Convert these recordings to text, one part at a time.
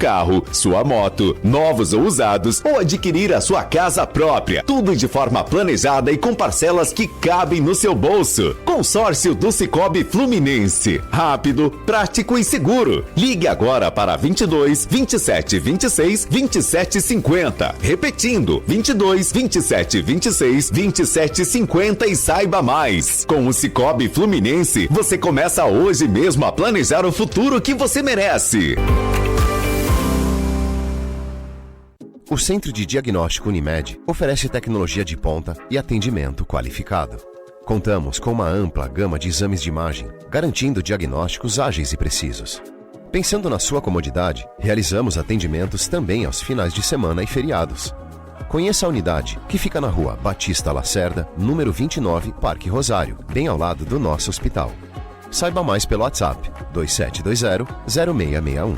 carro, sua moto, novos ou usados, ou adquirir a sua casa própria. Tudo de forma planejada e com parcelas que cabem no seu bolso. Consórcio do Sicoob Fluminense. Rápido, prático e seguro. Ligue agora para 22 27 26 27 50. Repetindo, 22 27 26 27 50 e saiba mais. Com o Sicoob Fluminense, você começa hoje mesmo a planejar o futuro que você merece. O Centro de Diagnóstico Unimed oferece tecnologia de ponta e atendimento qualificado. Contamos com uma ampla gama de exames de imagem, garantindo diagnósticos ágeis e precisos. Pensando na sua comodidade, realizamos atendimentos também aos finais de semana e feriados. Conheça a unidade, que fica na rua Batista Lacerda, número 29, Parque Rosário, bem ao lado do nosso hospital. Saiba mais pelo WhatsApp 2720-0661.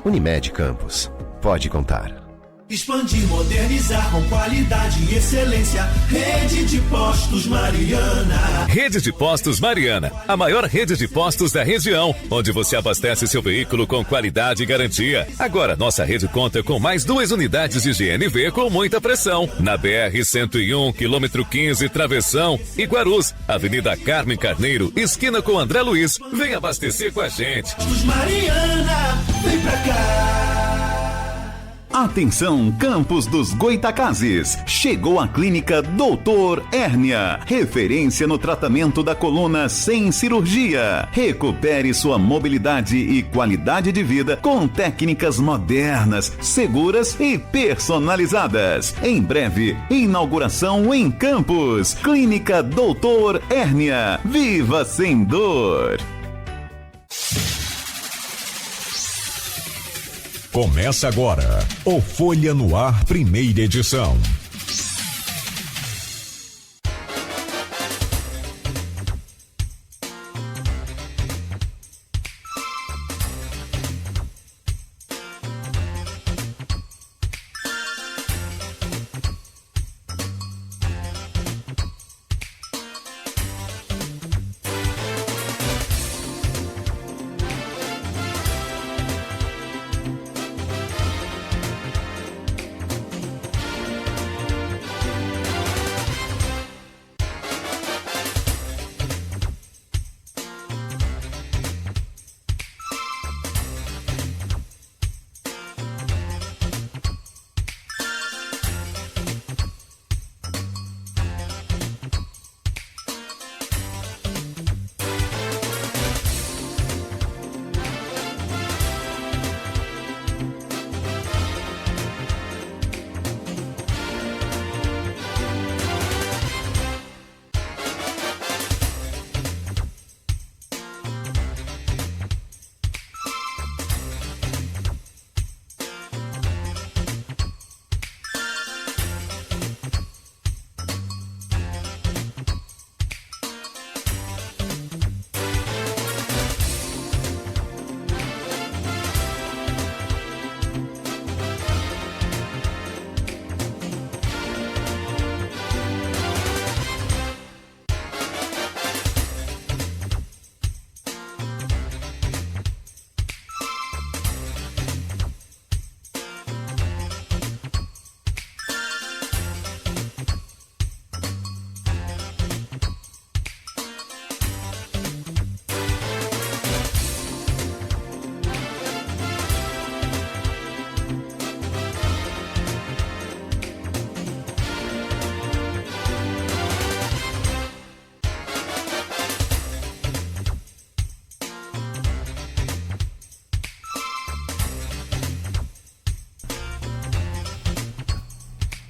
Unimed Campos. Pode contar. Expandir, modernizar com qualidade e excelência. Rede de Postos Mariana. Rede de Postos Mariana, a maior rede de postos da região, onde você abastece seu veículo com qualidade e garantia. Agora, nossa rede conta com mais 2 unidades de GNV com muita pressão. Na BR-101, quilômetro 15, Travessão e Guarus, Avenida Carmen Carneiro, esquina com André Luiz. Vem abastecer com a gente. Postos Mariana, vem pra cá. Atenção, Campos dos Goitacazes! Chegou a Clínica Doutor Hérnia, referência no tratamento da coluna sem cirurgia. Recupere sua mobilidade e qualidade de vida com técnicas modernas, seguras e personalizadas. Em breve, inauguração em Campos. Clínica Doutor Hérnia. Viva sem dor! Começa agora o Folha no Ar, primeira edição.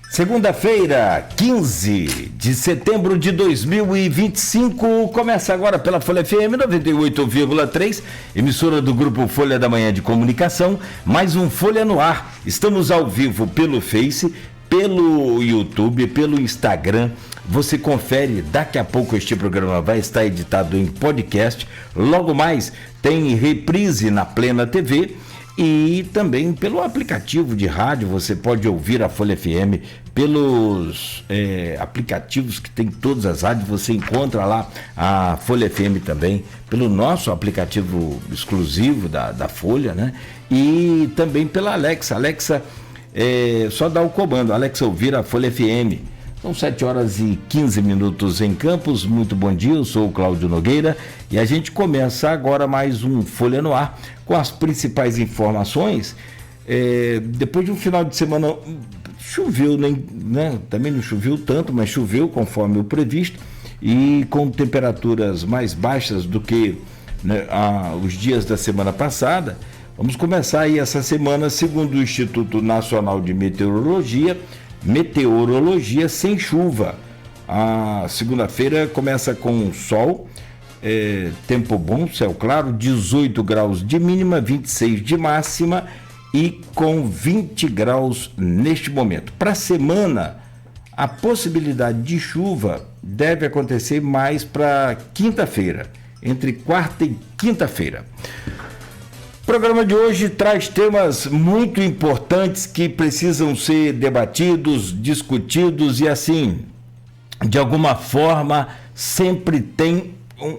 Segunda-feira, 15 de setembro de 2025, começa agora pela Folha FM 98,3, emissora do Grupo Folha da Manhã de Comunicação, mais um Folha no Ar. Estamos ao vivo pelo Face, pelo YouTube, pelo Instagram. Você confere, daqui a pouco este programa vai estar editado em podcast. Logo mais tem reprise na Plena TV. E também pelo aplicativo de rádio, você pode ouvir a Folha FM pelos aplicativos que tem todas as rádios, você encontra lá a Folha FM também, pelo nosso aplicativo exclusivo da Folha, né? e também pela Alexa. Alexa, só dá o comando, Alexa ouvir a Folha FM. São 7h15 em Campos. Muito bom dia, eu sou o Cláudio Nogueira e a gente começa agora mais um Folha no Ar com as principais informações. Depois de um final de semana, choveu, né? Também não choveu tanto, mas choveu conforme o previsto e com temperaturas mais baixas do que, né, os dias da semana passada. Vamos começar aí essa semana, segundo o Instituto Nacional de Meteorologia, sem chuva. A segunda-feira começa com sol, tempo bom, céu claro, 18 graus de mínima, 26 de máxima e com 20 graus neste momento. Para a semana, a possibilidade de chuva deve acontecer mais para quinta-feira, entre quarta e quinta-feira. O programa de hoje traz temas muito importantes que precisam ser debatidos, discutidos e assim, de alguma forma, sempre tem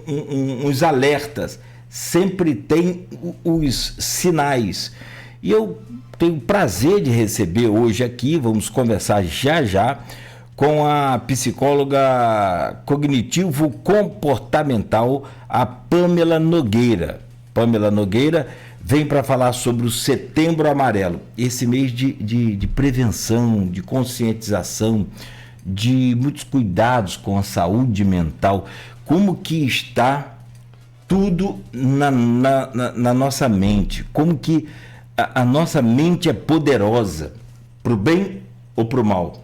uns alertas, sempre tem os sinais. E eu tenho o prazer de receber hoje aqui, vamos conversar já, com a psicóloga cognitivo-comportamental, a Pamela Nogueira. Pamela Nogueira vem para falar sobre o Setembro Amarelo, esse mês de prevenção, de conscientização, de muitos cuidados com a saúde mental. Como que está tudo na nossa mente, como que a nossa mente é poderosa, para o bem ou para o mal.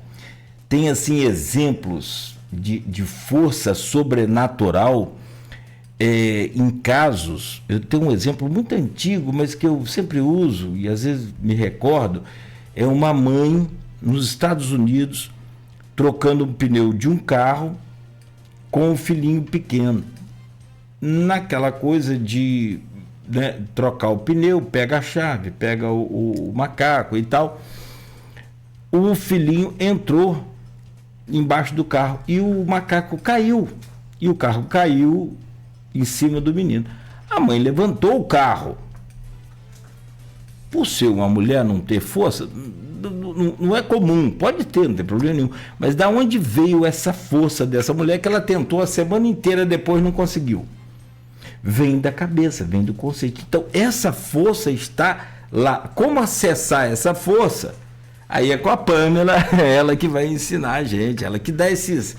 Tem assim exemplos de força sobrenatural em casos. Eu tenho um exemplo muito antigo, mas que eu sempre uso e às vezes me recordo. É uma mãe nos Estados Unidos trocando um pneu de um carro com um filhinho pequeno. Naquela coisa de, né, trocar o pneu, pega a chave, pega o macaco e tal. O filhinho entrou embaixo do carro e o macaco caiu. E o carro caiu em cima do menino. A mãe levantou o carro. Por ser uma mulher não ter força, não é comum, pode ter, não tem problema nenhum. Mas da onde veio essa força dessa mulher que ela tentou a semana inteira, depois não conseguiu? Vem da cabeça, vem do conceito. Então, essa força está lá. Como acessar essa força? Aí é com a Pamela, ela que vai ensinar a gente, ela que dá esses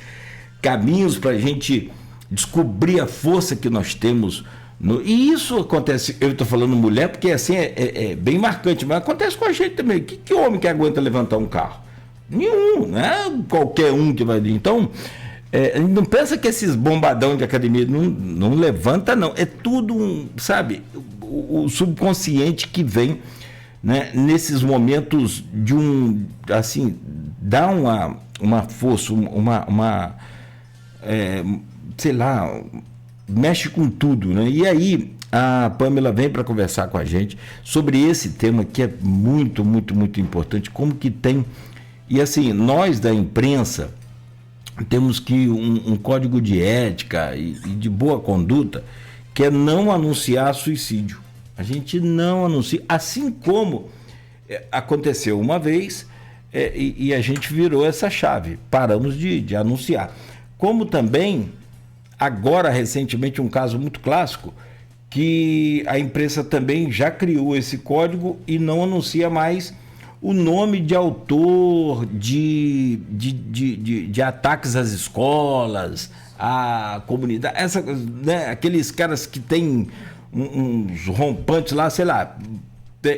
caminhos para a gente descobrir a força que nós temos. E isso acontece, eu estou falando mulher, porque assim é bem marcante, mas acontece com a gente também. Que homem que aguenta levantar um carro? Nenhum, não é qualquer um que vai. Então, não pensa que esses bombadão de academia não levanta, não. É tudo, sabe, o subconsciente que vem, né, nesses momentos de assim, dá uma força, sei lá, mexe com tudo, né? E aí a Pamela vem para conversar com a gente sobre esse tema que é muito, muito, muito importante, como que tem. E assim, nós da imprensa temos que um código de ética e de boa conduta, que é não anunciar suicídio. A gente não anuncia, assim como aconteceu uma vez e a gente virou essa chave, paramos de anunciar. Como também, agora recentemente, um caso muito clássico, que a imprensa também já criou esse código e não anuncia mais o nome de autor de ataques às escolas, à comunidade, né, aqueles caras que têm uns rompantes lá, sei lá,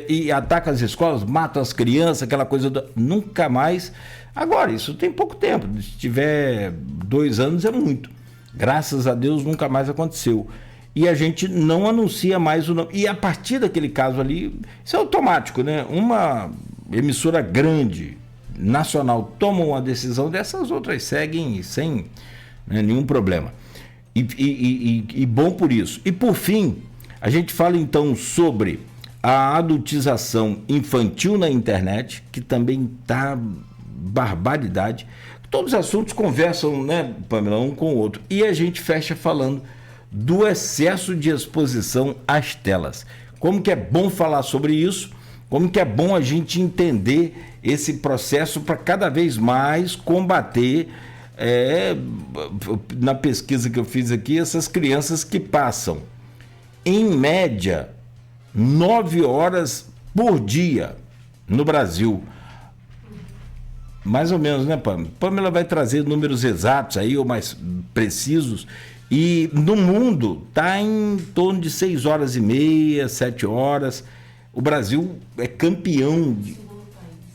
e atacam as escolas, matam as crianças, aquela coisa nunca mais. Agora, isso tem pouco tempo, se tiver 2 anos é muito, graças a Deus nunca mais aconteceu, e a gente não anuncia mais o nome. E a partir daquele caso ali, isso é automático, né? Uma emissora grande, nacional, toma uma decisão dessas, outras seguem sem, né, nenhum problema, e bom por isso. E por fim, a gente fala então sobre a adultização infantil na internet, que também está barbaridade. Todos os assuntos conversam, né, Pamela, um com o outro. E a gente fecha falando do excesso de exposição às telas. como que é bom falar sobre isso, como que é bom a gente entender esse processo para cada vez mais combater, na pesquisa que eu fiz aqui, essas crianças que passam, em média, 9 horas por dia no Brasil. Mais ou menos, né, Pamela? Pamela vai trazer números exatos aí, ou mais precisos. E no mundo está em torno de 6 horas e meia, 7 horas. O Brasil é campeão.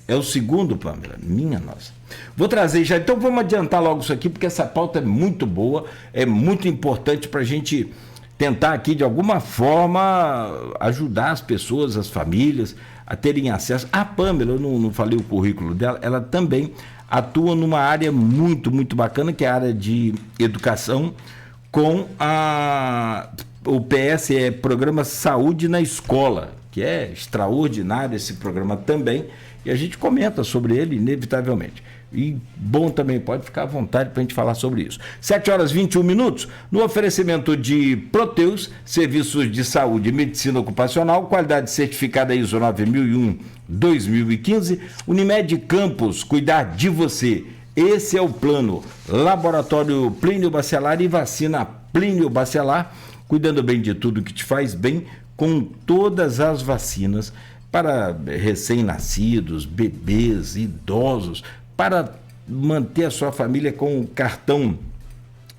É o segundo, Pamela? Minha nossa. Vou trazer já. Então vamos adiantar logo isso aqui, porque essa pauta é muito boa, é muito importante para a gente tentar aqui, de alguma forma, ajudar as pessoas, as famílias, a terem acesso. A Pamela, eu não falei o currículo dela, ela também atua numa área muito, muito bacana, que é a área de educação, com o PSE, Programa Saúde na Escola, que é extraordinário esse programa também, e a gente comenta sobre ele, inevitavelmente. E bom também, pode ficar à vontade para a gente falar sobre isso. 7 horas e 21 minutos, no oferecimento de Proteus, serviços de saúde e medicina ocupacional, qualidade certificada ISO 9001-2015, Unimed Campos, cuidar de você. Esse é o plano. Laboratório Plínio Bacelar e vacina Plínio Bacelar, cuidando bem de tudo que te faz bem, com todas as vacinas para recém-nascidos, bebês, idosos, para manter a sua família com o cartão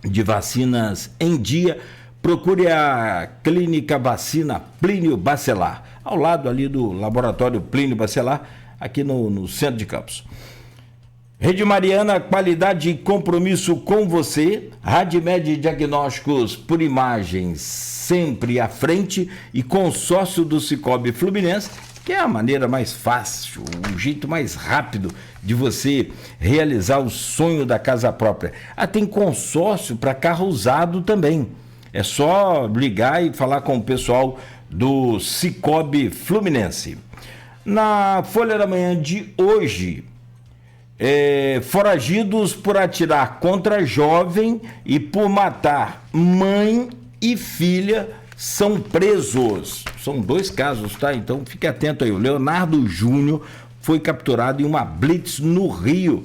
de vacinas em dia. Procure a Clínica Vacina Plínio Bacelar, ao lado ali do Laboratório Plínio Bacelar, aqui no centro de Campos. Rede Mariana, qualidade e compromisso com você. Radmed Diagnósticos por imagens sempre à frente, e consórcio do Cicobi Fluminense, que é a maneira mais fácil, o jeito mais rápido de você realizar o sonho da casa própria. Tem consórcio para carro usado também. É só ligar e falar com o pessoal do Cicobi Fluminense. Na Folha da Manhã de hoje, foragidos por atirar contra jovem e por matar mãe e filha são presos. São 2 casos, tá? Então fique atento aí. O Leonardo Júnior foi capturado em uma blitz no Rio,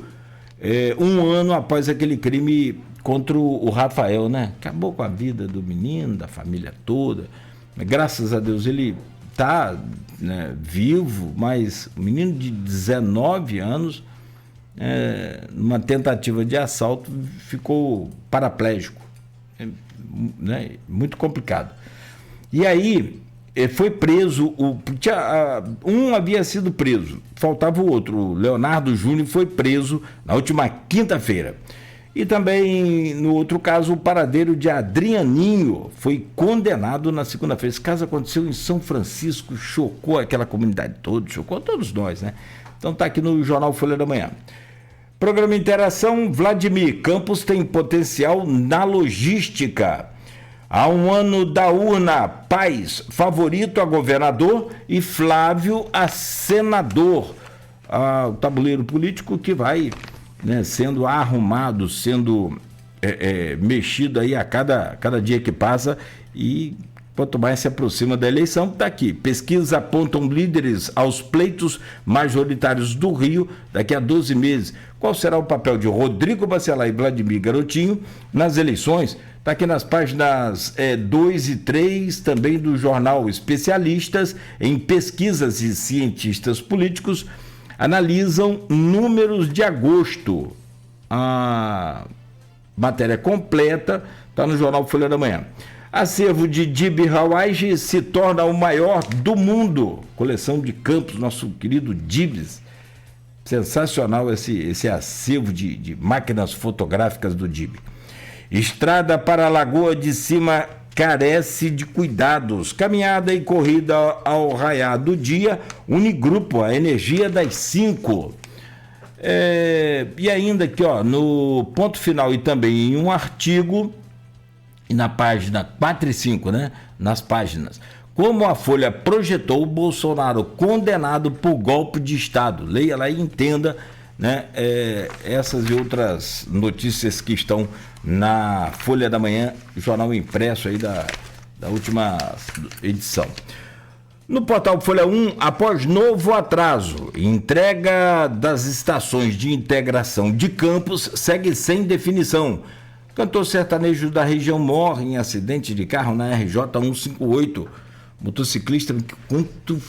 1 ano após aquele crime contra o Rafael, né? Acabou com a vida do menino, da família toda. Graças a Deus ele tá, né, vivo, mas o menino de 19 anos, numa tentativa de assalto, ficou paraplégico. Né? Muito complicado. E aí foi preso, um havia sido preso, faltava o outro. O Leonardo Júnior foi preso na última quinta-feira. E também, no outro caso, o paradeiro de Adrianinho foi condenado na segunda-feira. Esse caso aconteceu em São Francisco, chocou aquela comunidade toda, chocou todos nós, né? Então tá aqui no Jornal Folha da Manhã. Programa Interação, Vladimir Campos tem potencial na logística. Há 1 ano da urna, Paes favorito a governador e Flávio a senador. O tabuleiro político que vai, né, sendo arrumado, sendo mexido aí a cada dia que passa, e quanto mais se aproxima da eleição, está aqui. Pesquisas apontam líderes aos pleitos majoritários do Rio daqui a 12 meses. Qual será o papel de Rodrigo Bacelar e Vladimir Garotinho nas eleições? Está aqui nas páginas 2 e 3, também do jornal. Especialistas em pesquisas e cientistas políticos analisam números de agosto. A matéria completa está no jornal Folha da Manhã. Acervo de Dib Hawaii se torna o maior do mundo. Coleção de Campos, nosso querido Dibs. Sensacional esse acervo de máquinas fotográficas do Dib. Estrada para a Lagoa de Cima carece de cuidados. Caminhada e corrida ao raiar do dia. Unigrupo, a energia das 5. E ainda aqui, no ponto final e também em um artigo, e na página 4 e 5, né? Nas páginas. Como a Folha projetou, Bolsonaro condenado por golpe de Estado. Leia lá e entenda, né, essas e outras notícias que estão na Folha da Manhã, jornal impresso aí da última edição. No portal Folha 1, após novo atraso, entrega das estações de integração de Campos segue sem definição. Cantor sertanejo da região morre em acidente de carro na RJ 158. Motociclista,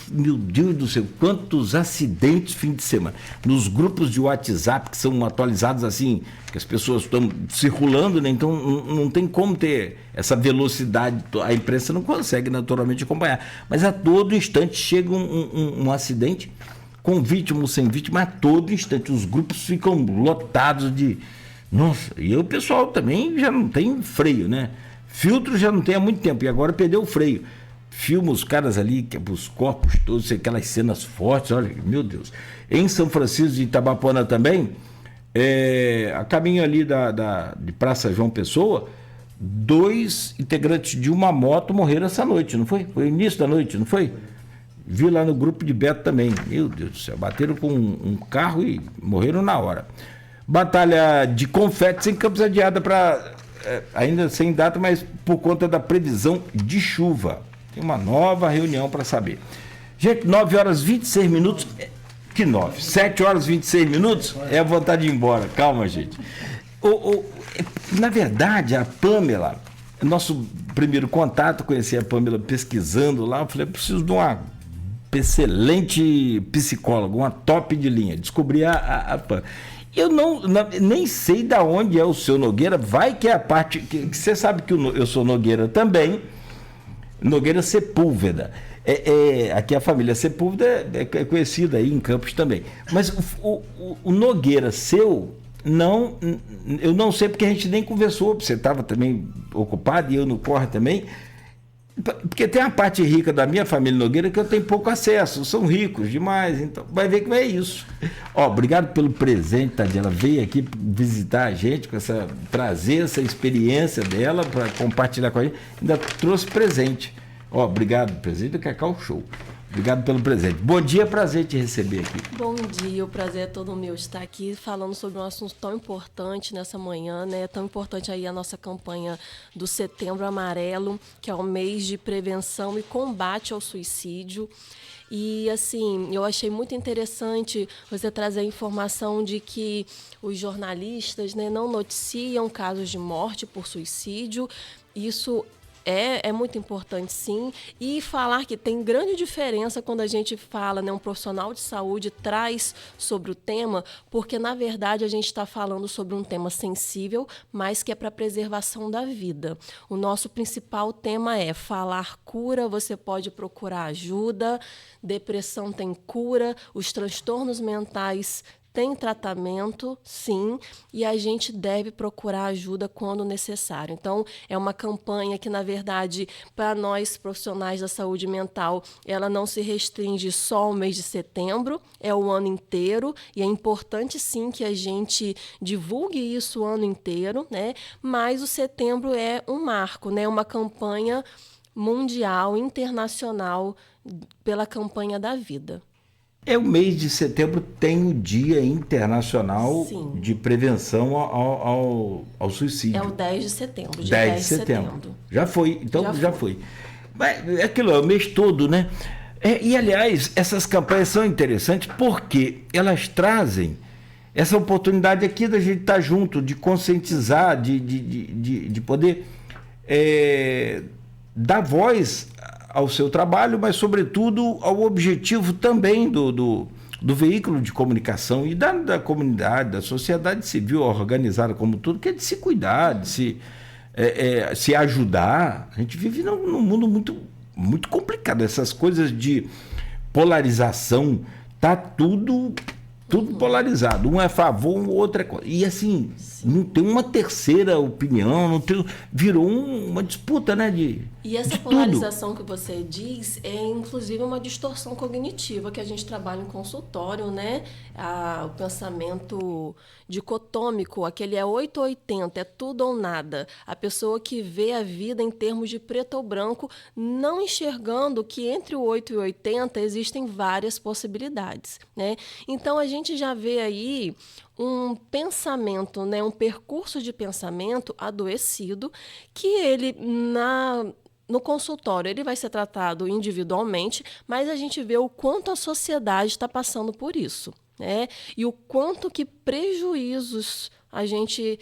meu Deus do céu, quantos acidentes fim de semana. Nos grupos de WhatsApp que são atualizados assim, que as pessoas estão circulando, né? Então não tem como ter essa velocidade, a imprensa não consegue naturalmente acompanhar. Mas a todo instante chega um acidente, com vítima ou sem vítima, a todo instante. Os grupos ficam lotados de... Nossa, e o pessoal também já não tem freio, né? Filtro já não tem há muito tempo, e agora perdeu o freio. Filma os caras ali, os corpos todos, aquelas cenas fortes, olha, meu Deus. Em São Francisco de Itabapona também, a caminho ali de Praça João Pessoa, 2 integrantes de uma moto morreram essa noite, não foi? Foi início da noite, não foi? Vi lá no grupo de Beto também. Meu Deus do céu, bateram com um carro e morreram na hora. Batalha de confetes em Campos adiada para, ainda sem data, mas por conta da previsão de chuva. Tem uma nova reunião para saber. Gente, 9 horas 26 minutos. Que 9? 7 horas 26 minutos? É a vontade de ir embora. Calma, gente. Na verdade, a Pamela, nosso primeiro contato, conheci a Pamela pesquisando lá. Eu falei, eu preciso de uma excelente psicóloga, uma top de linha. Descobri a Pamela. Eu nem sei de onde é o seu Nogueira. Vai que é a parte. Que você sabe que eu sou Nogueira também. Nogueira Sepúlveda. Aqui a família Sepúlveda é conhecida aí em Campos também. Mas o Nogueira seu, eu não sei porque a gente nem conversou, você estava também ocupado e eu no corre também. Porque tem a parte rica da minha família Nogueira que eu tenho pouco acesso, são ricos demais, então vai ver que é isso. Obrigado pelo presente, Tadinha. Ela veio aqui visitar a gente, trazer essa experiência dela para compartilhar com a gente, ainda trouxe presente. Obrigado, presente do Cacau Show. Obrigado pelo presente. Bom dia, prazer te receber aqui. Bom dia, o prazer é todo meu estar aqui falando sobre um assunto tão importante nessa manhã, né? Tão importante aí a nossa campanha do Setembro Amarelo, que é o mês de prevenção e combate ao suicídio. E, assim, eu achei muito interessante você trazer a informação de que os jornalistas, né, não noticiam casos de morte por suicídio. Isso é muito importante, sim, e falar que tem grande diferença quando a gente fala, né, um profissional de saúde traz sobre o tema, porque, na verdade, a gente está falando sobre um tema sensível, mas que é para a preservação da vida. O nosso principal tema é falar cura, você pode procurar ajuda, depressão tem cura, os transtornos mentais tem tratamento, sim, e a gente deve procurar ajuda quando necessário. Então, é uma campanha que, na verdade, para nós profissionais da saúde mental, ela não se restringe só ao mês de setembro, é o ano inteiro, e é importante, sim, que a gente divulgue isso o ano inteiro, né? Mas o setembro é um marco, né? Uma campanha mundial, internacional, pela campanha da vida. O mês de setembro tem o Dia Internacional Sim. de Prevenção ao Suicídio. É o 10 de setembro. 10 de setembro. Já foi, então já foi. Mas é aquilo, é o mês todo, né? E, aliás, essas campanhas são interessantes porque elas trazem essa oportunidade aqui da gente estar junto, de conscientizar, de poder dar voz ao seu trabalho, mas, sobretudo, ao objetivo também do veículo de comunicação e da comunidade, da sociedade civil organizada como tudo, que é de se cuidar, de se ajudar. A gente vive num mundo muito, muito complicado. Essas coisas de polarização, tá tudo polarizado. Um é a favor, o outro é contra. E assim, não tem uma terceira opinião, virou uma disputa, né? E essa polarização que você diz é, inclusive, uma distorção cognitiva que a gente trabalha em consultório, né? O pensamento dicotômico, aquele é 8 ou 80, é tudo ou nada. A pessoa que vê a vida em termos de preto ou branco, não enxergando que entre o 8 e o 80 existem várias possibilidades, né? Então, a gente já vê aí um pensamento, né, um percurso de pensamento adoecido, que ele, no consultório ele vai ser tratado individualmente, mas a gente vê o quanto a sociedade está passando por isso, né? E o quanto que prejuízos a gente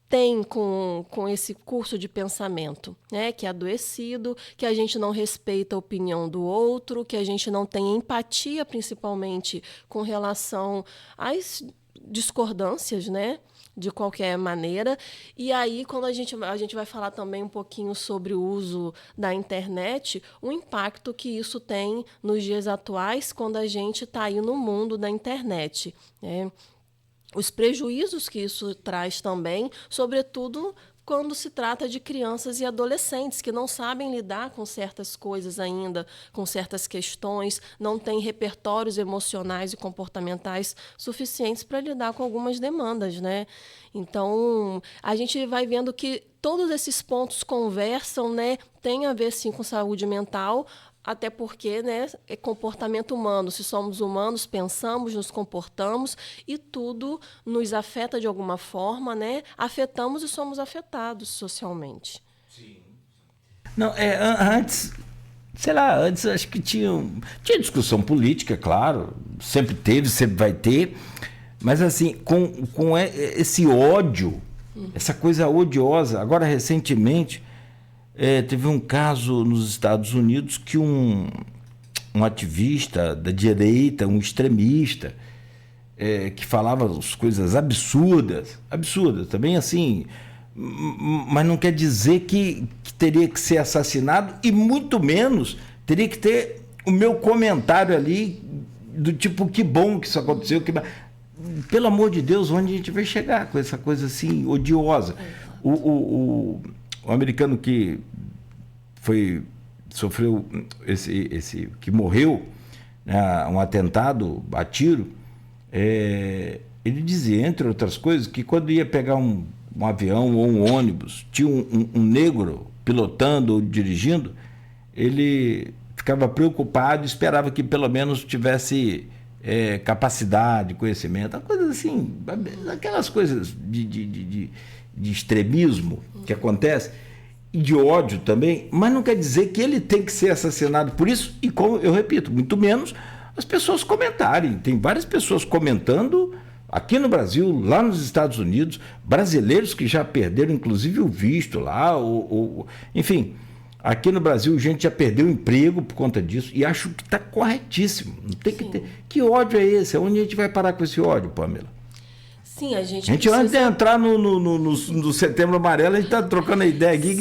tem com esse curso de pensamento, né? Que é adoecido, que a gente não respeita a opinião do outro, que a gente não tem empatia, principalmente com relação às discordâncias, né? De qualquer maneira. E aí, quando a gente vai falar também um pouquinho sobre o uso da internet, o impacto que isso tem nos dias atuais, quando a gente está aí no mundo da internet, né? Os prejuízos que isso traz também, sobretudo quando se trata de crianças e adolescentes que não sabem lidar com certas coisas ainda, com certas questões, não têm repertórios emocionais e comportamentais suficientes para lidar com algumas demandas, né? Então, a gente vai vendo que todos esses pontos conversam, né? Tem a ver, sim, com saúde mental, até porque, né, é comportamento humano. Se somos humanos, pensamos, nos comportamos e tudo nos afeta de alguma forma, né? Afetamos e somos afetados socialmente. Sim. Não, antes, sei lá, antes acho que tinha discussão política, claro, sempre teve, sempre vai ter, mas assim, com esse ódio, essa coisa odiosa, agora recentemente, teve um caso nos Estados Unidos que um ativista da direita, um extremista, que falava as coisas absurdas também assim, mas não quer dizer que teria que ser assassinado e muito menos teria que ter o meu comentário ali do tipo, que bom que isso aconteceu, pelo amor de Deus, onde a gente vai chegar com essa coisa assim odiosa? O americano que sofreu que morreu, né, um atentado a tiro, ele dizia, entre outras coisas, que quando ia pegar um avião ou um ônibus, tinha um negro pilotando ou dirigindo, ele ficava preocupado e esperava que pelo menos tivesse capacidade, conhecimento, coisas assim, aquelas coisas de extremismo que acontece, e de ódio também, mas não quer dizer que ele tem que ser assassinado por isso, e como eu repito, muito menos as pessoas comentarem. Tem várias pessoas comentando aqui no Brasil, lá nos Estados Unidos, brasileiros que já perderam inclusive o visto lá, enfim, aqui no Brasil gente já perdeu o emprego por conta disso, e acho que está corretíssimo, não tem que ter. Que ódio é esse? Onde a gente vai parar com esse ódio, Pamela? Sim, a gente precisa... Antes de entrar no Setembro Amarelo, a gente está trocando a ideia aqui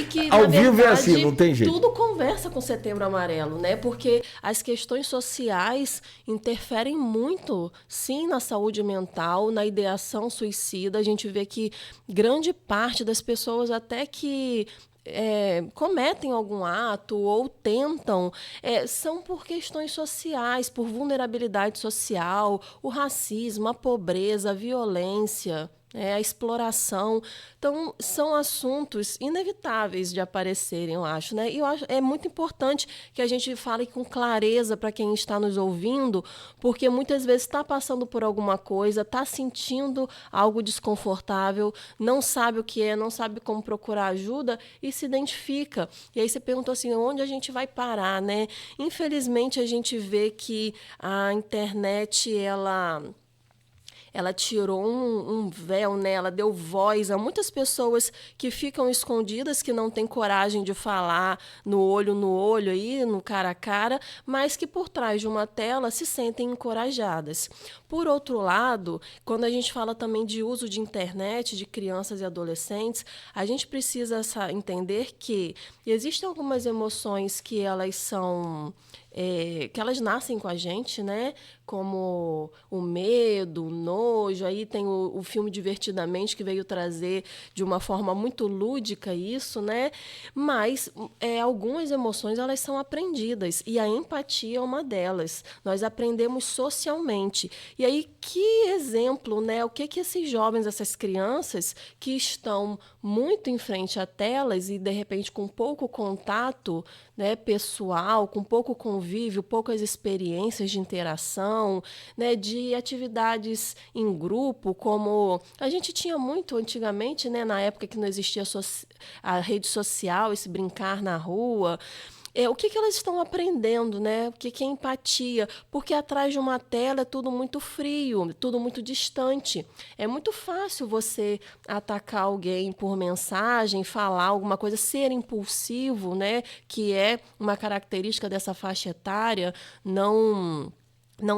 que ao vivo é assim, não tem jeito. Tudo conversa com Setembro Amarelo, né? Porque as questões sociais interferem muito, sim, na saúde mental, na ideação suicida. A gente vê que grande parte das pessoas até que cometem algum ato ou tentam, são por questões sociais, por vulnerabilidade social, o racismo, a pobreza, a violência, a exploração. Então, são assuntos inevitáveis de aparecerem, eu acho, né? E eu acho muito importante que a gente fale com clareza para quem está nos ouvindo, porque muitas vezes está passando por alguma coisa, está sentindo algo desconfortável, não sabe o que é, não sabe como procurar ajuda e se identifica. E aí você perguntou assim, onde a gente vai parar, né? Infelizmente, a gente vê que a internet, ela tirou um véu, né? Ela deu voz a muitas pessoas que ficam escondidas, que não têm coragem de falar no olho aí, no cara a cara, mas que por trás de uma tela se sentem encorajadas. Por outro lado, quando a gente fala também de uso de internet, de crianças e adolescentes, a gente precisa entender que existem algumas emoções que elas são... que elas nascem com a gente, né? Como o medo, o nojo. Aí tem o filme Divertidamente, que veio trazer de uma forma muito lúdica isso, né? Mas algumas emoções elas são aprendidas, e a empatia é uma delas. Nós aprendemos socialmente. E aí, que exemplo, né? O que esses jovens, essas crianças que estão muito em frente a telas e, de repente, com pouco contato, né, pessoal, com pouco convívio, poucas experiências de interação, né, de atividades em grupo, como a gente tinha muito antigamente, né, na época que não existia a rede social, esse brincar na rua. O que elas estão aprendendo, né? O que é empatia? Porque atrás de uma tela é tudo muito frio, tudo muito distante. É muito fácil você atacar alguém por mensagem, falar alguma coisa, ser impulsivo, né? Que é uma característica dessa faixa etária, não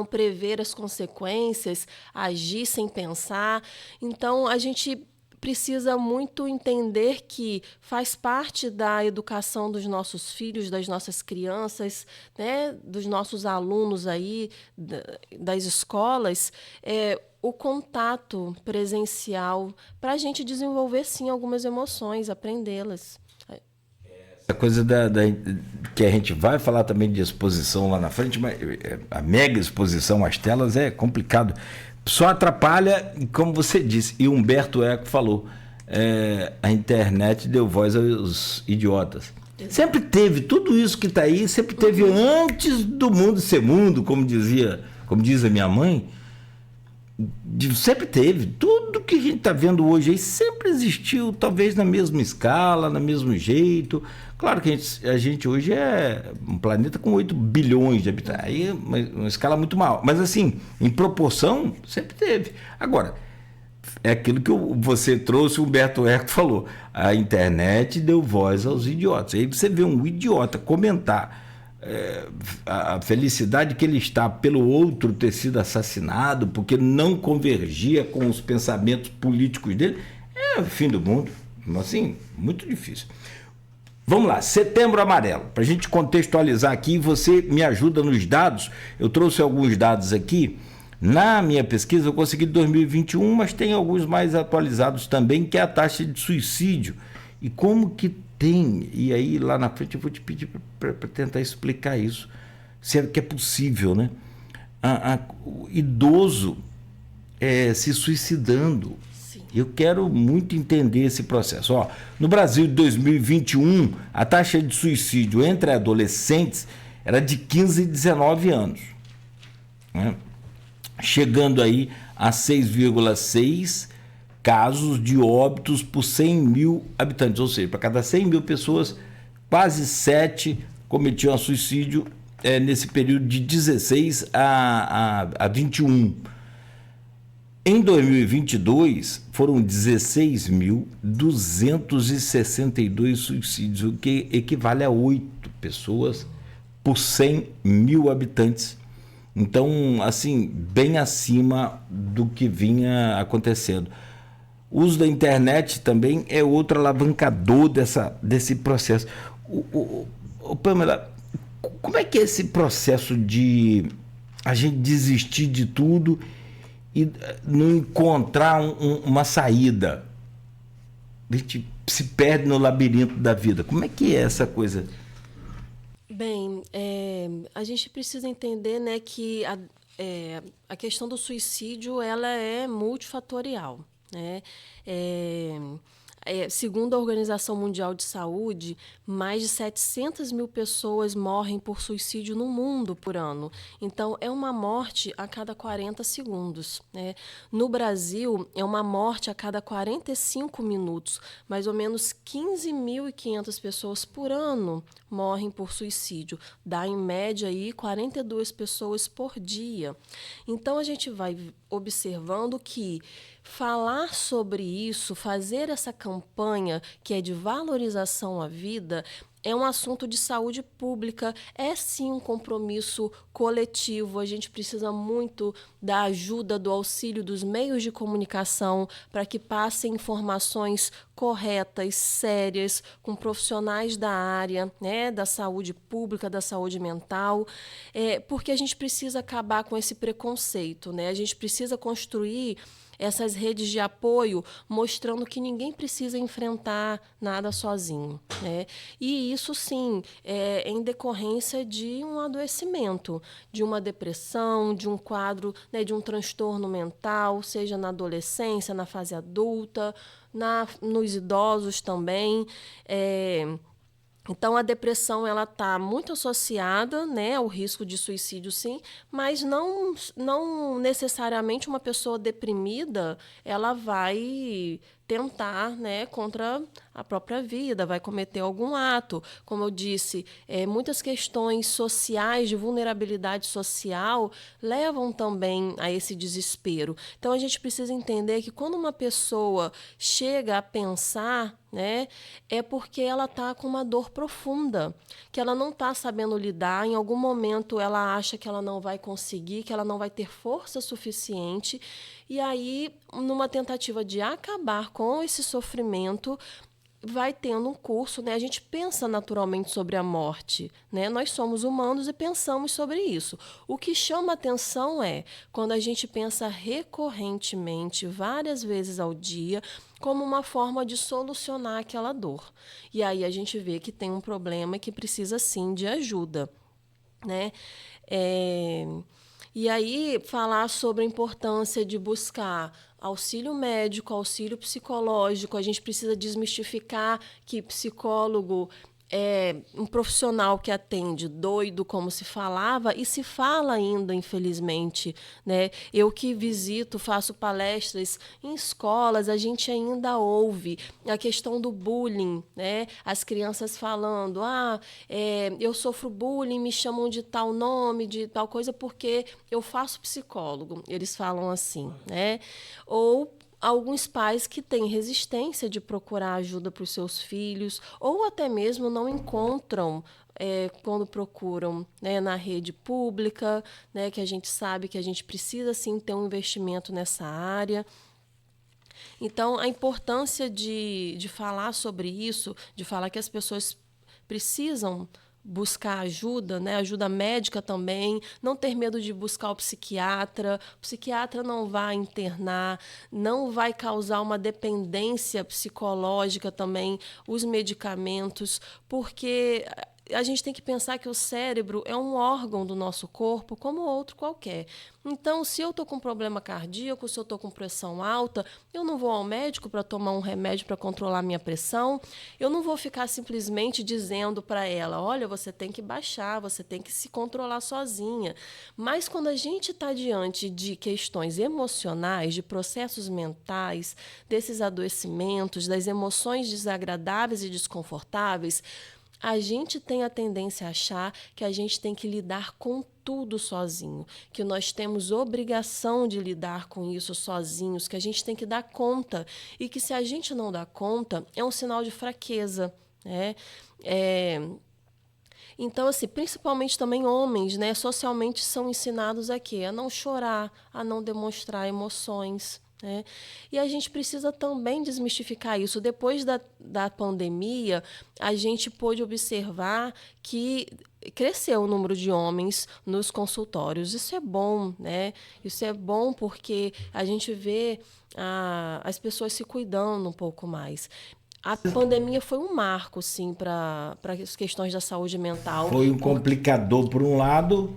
prever as consequências, agir sem pensar. Então, a gente precisa muito entender que faz parte da educação dos nossos filhos, das nossas crianças, né, dos nossos alunos aí, das escolas, o contato presencial, para a gente desenvolver, sim, algumas emoções, aprendê-las. A coisa que a gente vai falar também de exposição lá na frente, mas a mega exposição às telas é complicado. Só atrapalha, como você disse, e Humberto Eco falou, a internet deu voz aos idiotas. Sempre teve, tudo isso que está aí, sempre teve antes do mundo ser mundo, como diz a minha mãe, sempre teve. Tudo que a gente está vendo hoje aí sempre existiu, talvez na mesma escala, no mesmo jeito. Claro que a gente hoje é um planeta com 8 bilhões de habitantes, aí é uma escala muito maior. Mas assim, em proporção, sempre teve. Agora, é aquilo que você trouxe, o Humberto Eco falou, a internet deu voz aos idiotas. Aí você vê um idiota comentar a felicidade que ele está pelo outro ter sido assassinado, porque não convergia com os pensamentos políticos dele, é o fim do mundo. Assim, muito difícil. Vamos lá, Setembro Amarelo. Para a gente contextualizar aqui, você me ajuda nos dados. Eu trouxe alguns dados aqui. Na minha pesquisa, eu consegui 2021, mas tem alguns mais atualizados também, que é a taxa de suicídio. E como que tem, e aí lá na frente eu vou te pedir para tentar explicar isso, se é que é possível, né? O idoso se suicidando. Eu quero muito entender esse processo. No Brasil de 2021, a taxa de suicídio entre adolescentes era de 15 e 19 anos, né? Chegando aí a 6,6 casos de óbitos por 100 mil habitantes. Ou seja, para cada 100 mil pessoas, quase 7 cometiam suicídio nesse período de 16 a 21. Em 2022, foram 16.262 suicídios, o que equivale a 8 pessoas por 100 mil habitantes. Então, assim, bem acima do que vinha acontecendo. O uso da internet também é outro alavancador desse processo. Pamela, como é que é esse processo de a gente desistir de tudo e não encontrar uma saída? A gente se perde no labirinto da vida. Como é que é essa coisa? Bem, a gente precisa entender, né, que a questão do suicídio ela é multifatorial, né? Segundo a Organização Mundial de Saúde, mais de 700 mil pessoas morrem por suicídio no mundo por ano. Então, é uma morte a cada 40 segundos, né? No Brasil, é uma morte a cada 45 minutos. Mais ou menos 15.500 pessoas por ano morrem por suicídio. Dá, em média, aí, 42 pessoas por dia. Então, a gente vai observando que falar sobre isso, fazer essa campanha que é de valorização à vida, é um assunto de saúde pública, é sim um compromisso coletivo. A gente precisa muito da ajuda, do auxílio dos meios de comunicação para que passem informações corretas, sérias, com profissionais da área, né, da saúde pública, da saúde mental, porque a gente precisa acabar com esse preconceito, né? A gente precisa construir essas redes de apoio, mostrando que ninguém precisa enfrentar nada sozinho, né? E isso, sim, é em decorrência de um adoecimento, de uma depressão, de um quadro, né, de um transtorno mental, seja na adolescência, na fase adulta, nos idosos também. Então, a depressão ela está muito associada, né, ao risco de suicídio, sim, mas não necessariamente uma pessoa deprimida ela vai tentar, né, contra a própria vida, vai cometer algum ato. Como eu disse, muitas questões sociais, de vulnerabilidade social, levam também a esse desespero. Então, a gente precisa entender que quando uma pessoa chega a pensar, né, é porque ela está com uma dor profunda, que ela não está sabendo lidar. Em algum momento ela acha que ela não vai conseguir, que ela não vai ter força suficiente, e aí, numa tentativa de acabar com esse sofrimento, vai tendo um curso, né? A gente pensa naturalmente sobre a morte, né? Nós somos humanos e pensamos sobre isso. O que chama atenção é quando a gente pensa recorrentemente, várias vezes ao dia, como uma forma de solucionar aquela dor. E aí a gente vê que tem um problema que precisa, sim, de ajuda, né? E aí, falar sobre a importância de buscar auxílio médico, auxílio psicológico. A gente precisa desmistificar que psicólogo é um profissional que atende doido, como se falava, e se fala ainda, infelizmente, né? Eu que visito, faço palestras em escolas, a gente ainda ouve a questão do bullying, né? As crianças falando, eu sofro bullying, me chamam de tal nome, de tal coisa, porque eu faço psicólogo. Eles falam assim, né? Ou alguns pais que têm resistência de procurar ajuda para os seus filhos, ou até mesmo não encontram quando procuram, né, na rede pública, né, que a gente sabe que a gente precisa sim ter um investimento nessa área. Então, a importância de falar sobre isso, de falar que as pessoas precisam buscar ajuda, né? Ajuda médica também, não ter medo de buscar o psiquiatra não vai internar, não vai causar uma dependência psicológica também, os medicamentos, porque a gente tem que pensar que o cérebro é um órgão do nosso corpo como outro qualquer. Então, se eu estou com problema cardíaco, se eu estou com pressão alta, eu não vou ao médico para tomar um remédio para controlar minha pressão, eu não vou ficar simplesmente dizendo para ela, olha, você tem que baixar, você tem que se controlar sozinha. Mas quando a gente está diante de questões emocionais, de processos mentais, desses adoecimentos, das emoções desagradáveis e desconfortáveis, a gente tem a tendência a achar que a gente tem que lidar com tudo sozinho, que nós temos obrigação de lidar com isso sozinhos, que a gente tem que dar conta, e que se a gente não dá conta, é um sinal de fraqueza, né? Então, assim, principalmente também homens, né, socialmente são ensinados a quê? A não chorar, a não demonstrar emoções, né? E a gente precisa também desmistificar isso. Depois da pandemia, a gente pôde observar que cresceu o número de homens nos consultórios. Isso é bom, né? Isso é bom porque a gente vê as pessoas se cuidando um pouco mais. A pandemia foi um marco, sim, para as questões da saúde mental. Foi um complicador por um lado,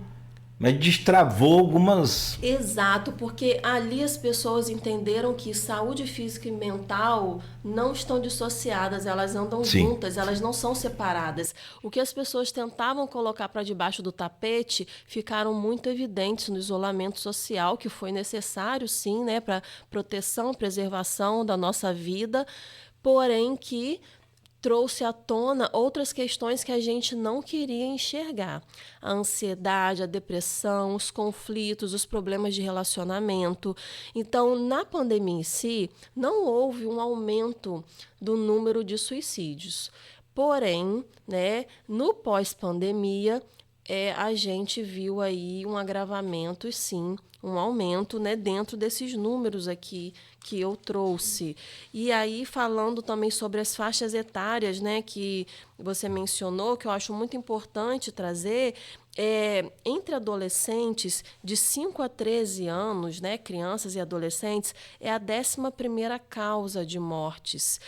mas destravou algumas... Exato, porque ali as pessoas entenderam que saúde física e mental não estão dissociadas, elas andam juntas, elas não são separadas. O que as pessoas tentavam colocar para debaixo do tapete ficaram muito evidentes no isolamento social, que foi necessário, sim, né, para proteção, preservação da nossa vida, porém que trouxe à tona outras questões que a gente não queria enxergar. A ansiedade, a depressão, os conflitos, os problemas de relacionamento. Então, na pandemia em si, não houve um aumento do número de suicídios. Porém, né, no pós-pandemia, a gente viu aí um agravamento e sim, um aumento, né, dentro desses números aqui que eu trouxe. E aí, falando também sobre as faixas etárias, né, que você mencionou, que eu acho muito importante trazer, entre adolescentes de 5 a 13 anos, né, crianças e adolescentes, é a 11ª causa de mortes.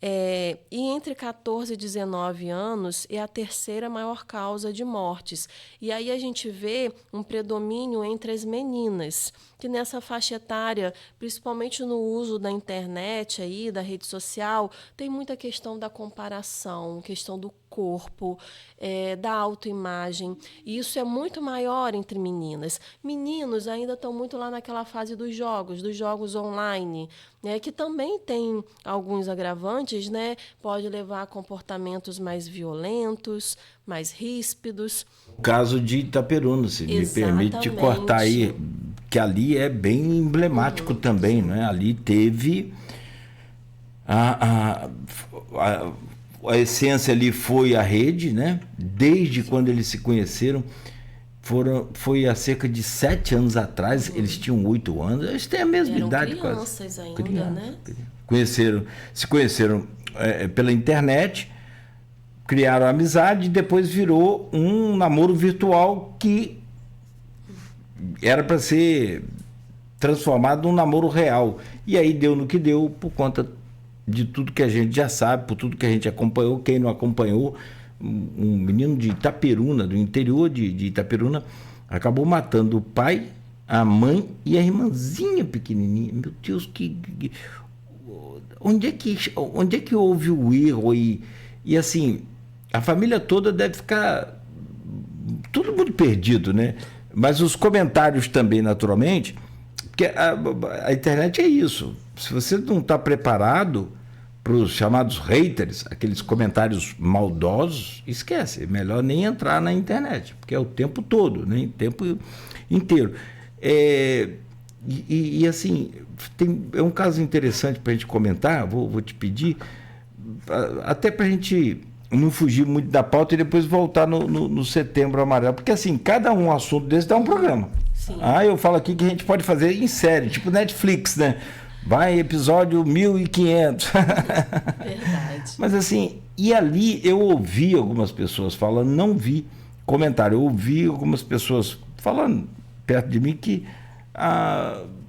E entre 14 e 19 anos é a 3ª maior causa de mortes. E aí a gente vê um predomínio entre as meninas, que nessa faixa etária, principalmente no uso da internet, aí, da rede social, tem muita questão da comparação, questão do corpo, da autoimagem. E isso é muito maior entre meninas. Meninos ainda estão muito lá naquela fase dos jogos online, né, que também tem alguns agravantes, né, pode levar a comportamentos mais violentos, mais ríspidos. O caso de Itaperuna, se me permite te cortar aí, que ali é bem emblemático também, né? Ali teve a essência ali foi a rede, né? Desde quando eles se conheceram, foi há cerca de 7 anos atrás, eles tinham 8 anos, eles têm a mesma idade quase. Crianças ainda, né? Se conheceram pela internet, criaram amizade e depois virou um namoro virtual que era para ser transformado num namoro real. E aí deu no que deu por conta de tudo que a gente já sabe, por tudo que a gente acompanhou. Quem não acompanhou, um menino de Itaperuna, do interior de Itaperuna, acabou matando o pai, a mãe e a irmãzinha pequenininha. Meu Deus, onde é que houve o erro? E assim, a família toda deve ficar todo mundo perdido, né? Mas os comentários também, naturalmente, porque a internet é isso. Se você não está preparado para os chamados haters, aqueles comentários maldosos, esquece. É melhor nem entrar na internet, porque é o tempo todo, né? O tempo inteiro. E assim, é um caso interessante para a gente comentar, vou te pedir, até para a gente não fugir muito da pauta e depois voltar no Setembro Amarelo, porque assim, cada assunto desse dá um programa. Sim. Eu falo aqui que a gente pode fazer em série, tipo Netflix, né? Vai episódio 1500. Verdade. Mas assim, e ali eu ouvi algumas pessoas falando, não vi comentário, eu ouvi algumas pessoas falando perto de mim que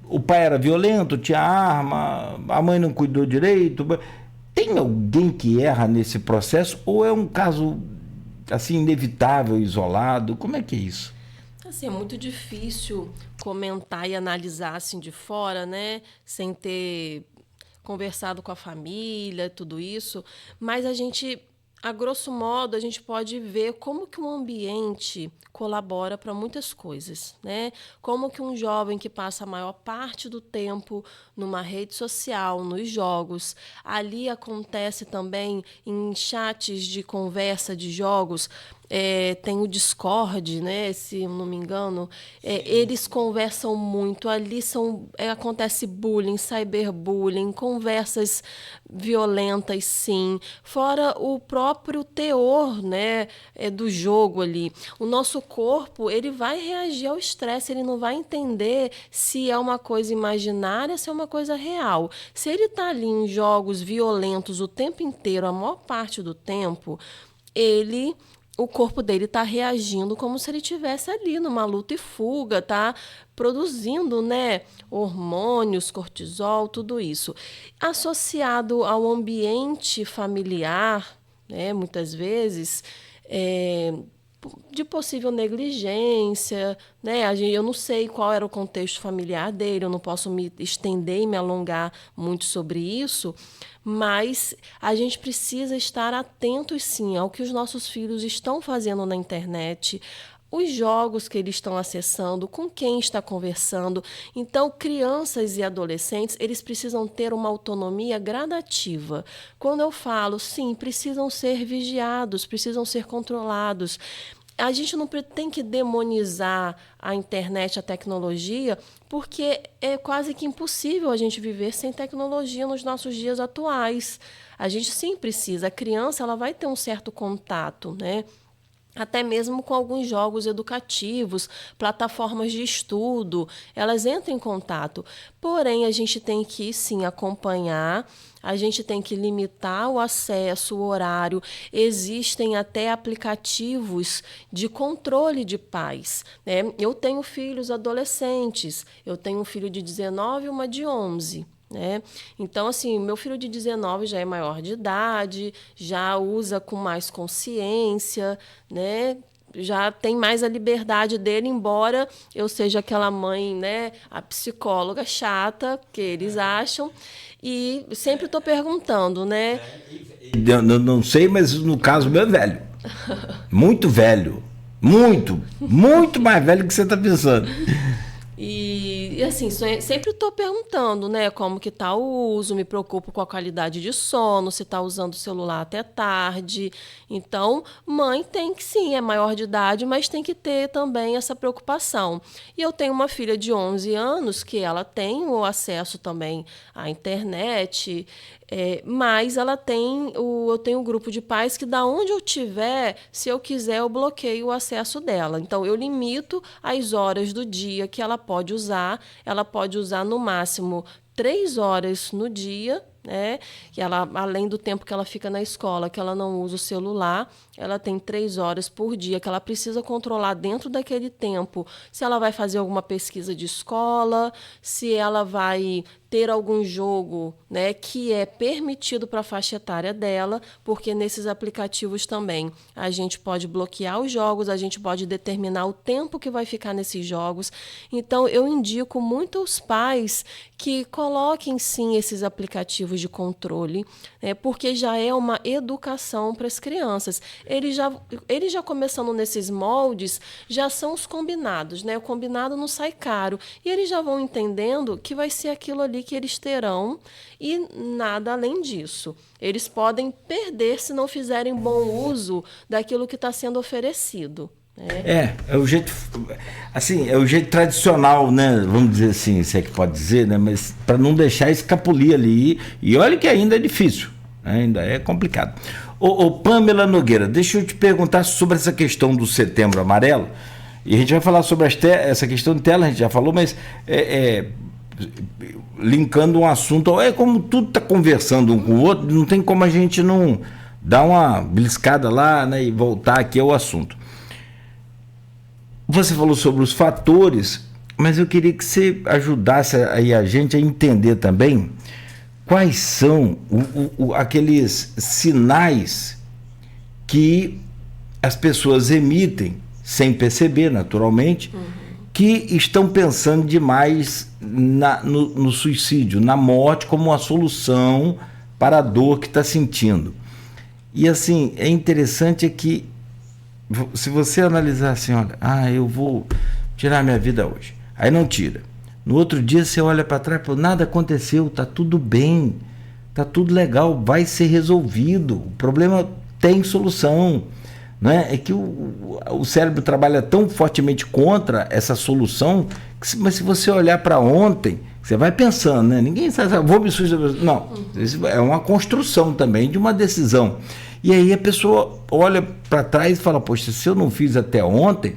o pai era violento, tinha arma, a mãe não cuidou direito. Tem alguém que erra nesse processo ou é um caso assim inevitável, isolado? Como é que é isso? Assim, é muito difícil comentar e analisar assim de fora, né, sem ter conversado com a família, tudo isso, mas a grosso modo, a gente pode ver como que um ambiente colabora para muitas coisas, né? Como que um jovem que passa a maior parte do tempo numa rede social, nos jogos, ali acontece também em chats de conversa de jogos, tem o Discord, né? Se eu não me engano, eles conversam muito, ali acontece bullying, cyberbullying, conversas violentas, sim, fora o próprio teor, né, do jogo ali. O nosso corpo, ele vai reagir ao estresse, ele não vai entender se é uma coisa imaginária, se é uma coisa real. Se ele está ali em jogos violentos o tempo inteiro, a maior parte do tempo, o corpo dele está reagindo como se ele estivesse ali numa luta e fuga, tá produzindo, né, hormônios, cortisol, tudo isso. Associado ao ambiente familiar, né, muitas vezes, de possível negligência, né? Eu não sei qual era o contexto familiar dele, eu não posso me estender e me alongar muito sobre isso, mas a gente precisa estar atentos, sim, ao que os nossos filhos estão fazendo na internet, os jogos que eles estão acessando, com quem está conversando. Então, crianças e adolescentes, eles precisam ter uma autonomia gradativa. Quando eu falo, sim, precisam ser vigiados, precisam ser controlados. A gente não tem que demonizar a internet, a tecnologia, porque é quase que impossível a gente viver sem tecnologia nos nossos dias atuais. A gente sim precisa. A criança, ela vai ter um certo contato, né? Até mesmo com alguns jogos educativos, plataformas de estudo, elas entram em contato. Porém, a gente tem que, sim, acompanhar, a gente tem que limitar o acesso, o horário. Existem até aplicativos de controle de pais, né? Eu tenho filhos adolescentes, eu tenho um filho de 19 e uma de 11. Né? Então, assim, meu filho de 19 já é maior de idade, já usa com mais consciência, né? já tem mais a liberdade dele, embora eu seja aquela mãe, né, a psicóloga chata, que eles acham, e sempre estou perguntando, né? Eu não sei, mas no caso meu é velho. Muito velho. Muito mais velho que você está pensando. E assim, sempre estou perguntando, né, como que tá o uso, me preocupo com a qualidade de sono, se está usando o celular até tarde. Então, mãe tem que sim, é maior de idade, mas tem que ter também essa preocupação. E eu tenho uma filha de 11 anos que ela tem o acesso também à internet, mas ela tem eu tenho um grupo de pais que, da onde eu tiver, se eu quiser, eu bloqueio o acesso dela. Então, eu limito as horas do dia que ela pode usar. Ela pode usar no máximo 3 horas no dia, né? Que ela, além do tempo que ela fica na escola, que ela não usa o celular, ela tem 3 horas por dia que ela precisa controlar dentro daquele tempo. Se ela vai fazer alguma pesquisa de escola, se ela vai ter algum jogo, né, que é permitido para a faixa etária dela, porque nesses aplicativos também a gente pode bloquear os jogos, a gente pode determinar o tempo que vai ficar nesses jogos. Então, eu indico muito aos pais que coloquem sim esses aplicativos de controle, né, porque já é uma educação para as crianças. Eles já começando nesses moldes, já são os combinados, né? O combinado não sai caro. E eles já vão entendendo que vai ser aquilo ali que eles terão e nada além disso. Eles podem perder se não fizerem bom uso daquilo que está sendo oferecido. É o jeito, assim, é o jeito tradicional, né? Vamos dizer assim, se é que pode dizer, né? Mas para não deixar escapulir ali. E olha que ainda é difícil, né? Ainda é complicado. Ô Pamela Nogueira, deixa eu te perguntar sobre essa questão do Setembro Amarelo. E a gente vai falar sobre essa questão de tela, a gente já falou, mas linkando um assunto, como tudo está conversando um com o outro, não tem como a gente não dar uma beliscada lá, né, e voltar aqui ao assunto. Você falou sobre os fatores, mas eu queria que você ajudasse aí a gente a entender também quais são aqueles sinais que as pessoas emitem, sem perceber, naturalmente, que estão pensando demais no suicídio, na morte, como uma solução para a dor que está sentindo. E assim, é interessante que, se você analisar assim, olha, eu vou tirar minha vida hoje, aí não tira. No outro dia você olha para trás e fala, nada aconteceu, está tudo bem, está tudo legal, vai ser resolvido, o problema tem solução. Né? É que o cérebro trabalha tão fortemente contra essa solução, mas se você olhar para ontem, você vai pensando, né? Ninguém sabe, vou me suicidar. Não, isso é uma construção também de uma decisão. E aí a pessoa olha para trás e fala, poxa, se eu não fiz até ontem,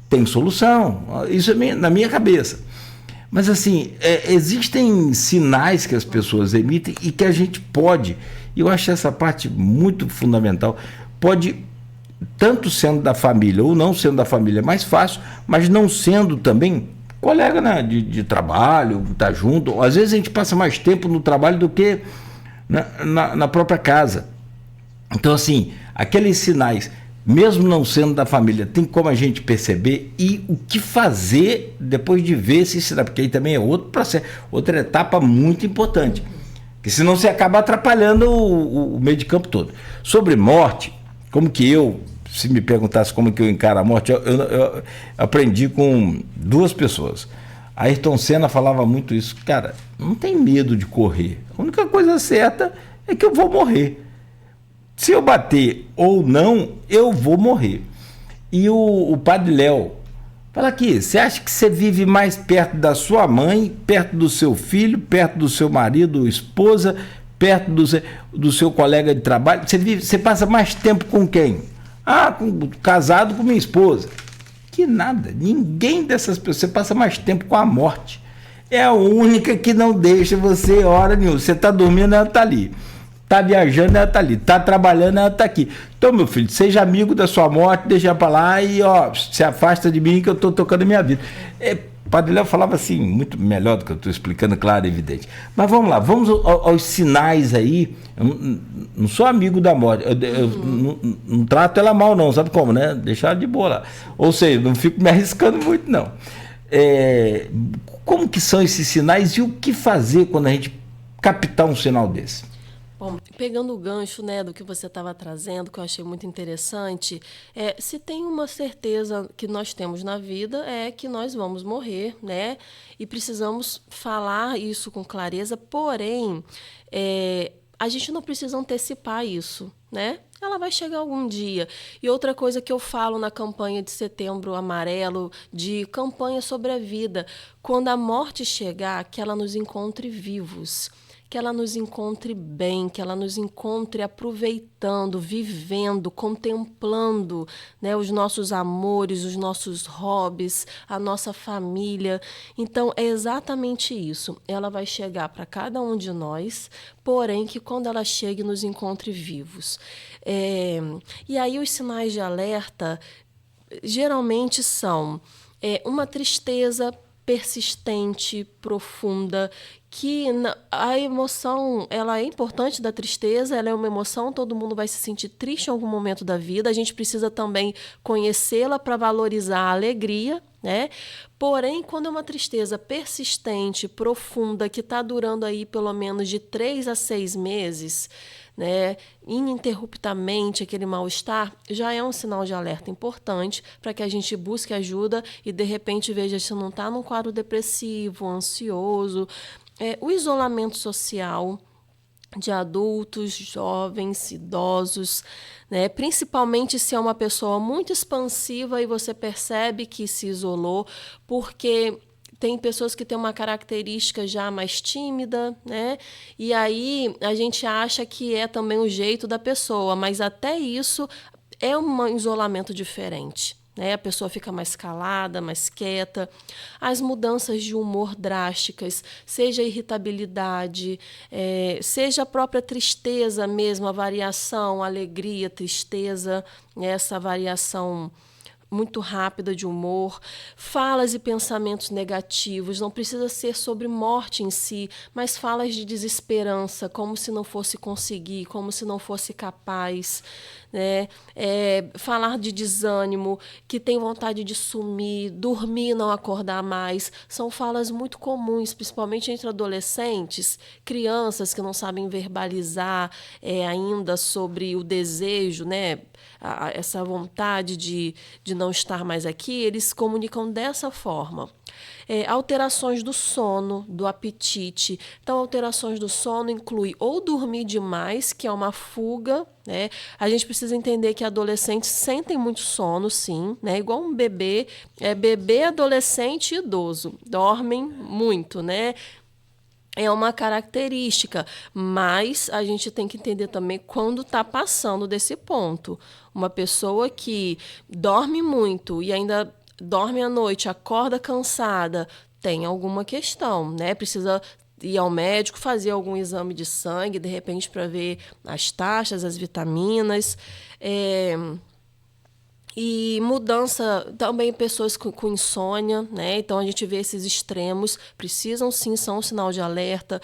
tem solução. Isso é na minha cabeça. Mas assim, existem sinais que as pessoas emitem e que a gente pode, e eu acho essa parte muito fundamental, pode, tanto sendo da família ou não sendo da família, é mais fácil, mas não sendo também colega, né, de trabalho, tá junto. Às vezes a gente passa mais tempo no trabalho do que na própria casa. Então, assim, aqueles sinais, mesmo não sendo da família, tem como a gente perceber e o que fazer depois de ver esse sinal, porque aí também é outro processo, outra etapa muito importante, porque senão você acaba atrapalhando o meio de campo todo. Sobre morte, como que se me perguntasse como que eu encaro a morte, eu aprendi com 2 pessoas. A Ayrton Senna falava muito isso, cara, não tem medo de correr, a única coisa certa é que eu vou morrer. Se eu bater ou não, eu vou morrer. E o Padre Léo fala aqui, você acha que você vive mais perto da sua mãe, perto do seu filho, perto do seu marido, esposa, perto do seu colega de trabalho? Você passa mais tempo com quem? Casado com minha esposa. Que nada, ninguém dessas pessoas, você passa mais tempo com a morte. É a única que não deixa você hora nenhuma. Você está dormindo, ela está ali. Está viajando, ela está ali. Está trabalhando, ela está aqui. Então, meu filho, seja amigo da sua morte, deixa para lá e se afasta de mim que eu estou tocando a minha vida. O Padre Léo falava assim, muito melhor do que eu estou explicando, claro e evidente. Mas vamos lá, vamos aos sinais aí. Eu não sou amigo da morte, eu não trato ela mal não, sabe como, né? Deixar ela de boa lá. Ou seja, não fico me arriscando muito não. Como que são esses sinais e o que fazer quando a gente captar um sinal desse? Bom, pegando o gancho, né, do que você estava trazendo, que eu achei muito interessante, se tem uma certeza que nós temos na vida é que nós vamos morrer, né? E precisamos falar isso com clareza, porém, a gente não precisa antecipar isso, né? Ela vai chegar algum dia. E outra coisa que eu falo na campanha de Setembro Amarelo, de campanha sobre a vida, quando a morte chegar, que ela nos encontre vivos, que ela nos encontre bem, que ela nos encontre aproveitando, vivendo, contemplando, né, os nossos amores, os nossos hobbies, a nossa família. Então, é exatamente isso. Ela vai chegar para cada um de nós, porém que quando ela chegue, nos encontre vivos. E aí os sinais de alerta geralmente são uma tristeza persistente, profunda, que a emoção, ela é importante da tristeza, ela é uma emoção, todo mundo vai se sentir triste em algum momento da vida, a gente precisa também conhecê-la para valorizar a alegria, né? Porém, quando é uma tristeza persistente, profunda, que está durando aí pelo menos de 3 a 6 meses, né, ininterruptamente aquele mal-estar, já é um sinal de alerta importante para que a gente busque ajuda e, de repente, veja se não está num quadro depressivo, ansioso. O isolamento social de adultos, jovens, idosos, né? Principalmente se é uma pessoa muito expansiva e você percebe que se isolou, porque tem pessoas que têm uma característica já mais tímida, né? E aí a gente acha que é também o jeito da pessoa, mas até isso é um isolamento diferente, né? A pessoa fica mais calada, mais quieta. As mudanças de humor drásticas, seja a irritabilidade, seja a própria tristeza mesmo, a variação, alegria, tristeza, essa variação muito rápida de humor, falas e pensamentos negativos, não precisa ser sobre morte em si, mas falas de desesperança, como se não fosse conseguir, como se não fosse capaz, né? Falar de desânimo, que tem vontade de sumir, dormir e não acordar mais, são falas muito comuns, principalmente entre adolescentes, crianças que não sabem verbalizar ainda sobre o desejo, né? Essa vontade de não estar mais aqui, eles comunicam dessa forma. Alterações do sono, do apetite. Então, alterações do sono inclui ou dormir demais, que é uma fuga, né? A gente precisa entender que adolescentes sentem muito sono, sim, né? Igual um bebê, bebê, adolescente e idoso, dormem muito, né? É uma característica, mas a gente tem que entender também quando está passando desse ponto. Uma pessoa que dorme muito e ainda dorme à noite, acorda cansada, tem alguma questão, né? Precisa ir ao médico, fazer algum exame de sangue, de repente, para ver as taxas, as vitaminas. E mudança, também pessoas com insônia, né? Então a gente vê esses extremos, precisam sim, são um sinal de alerta.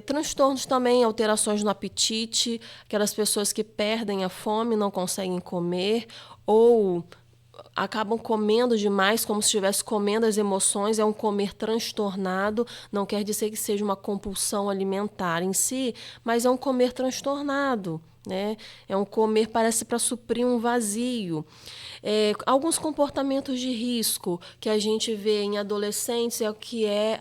Transtornos também, alterações no apetite, aquelas pessoas que perdem a fome, não conseguem comer, ou acabam comendo demais, como se estivesse comendo as emoções, é um comer transtornado, não quer dizer que seja uma compulsão alimentar em si, mas é um comer transtornado, né? É um comer, parece, para suprir um vazio. Alguns comportamentos de risco que a gente vê em adolescentes é o que é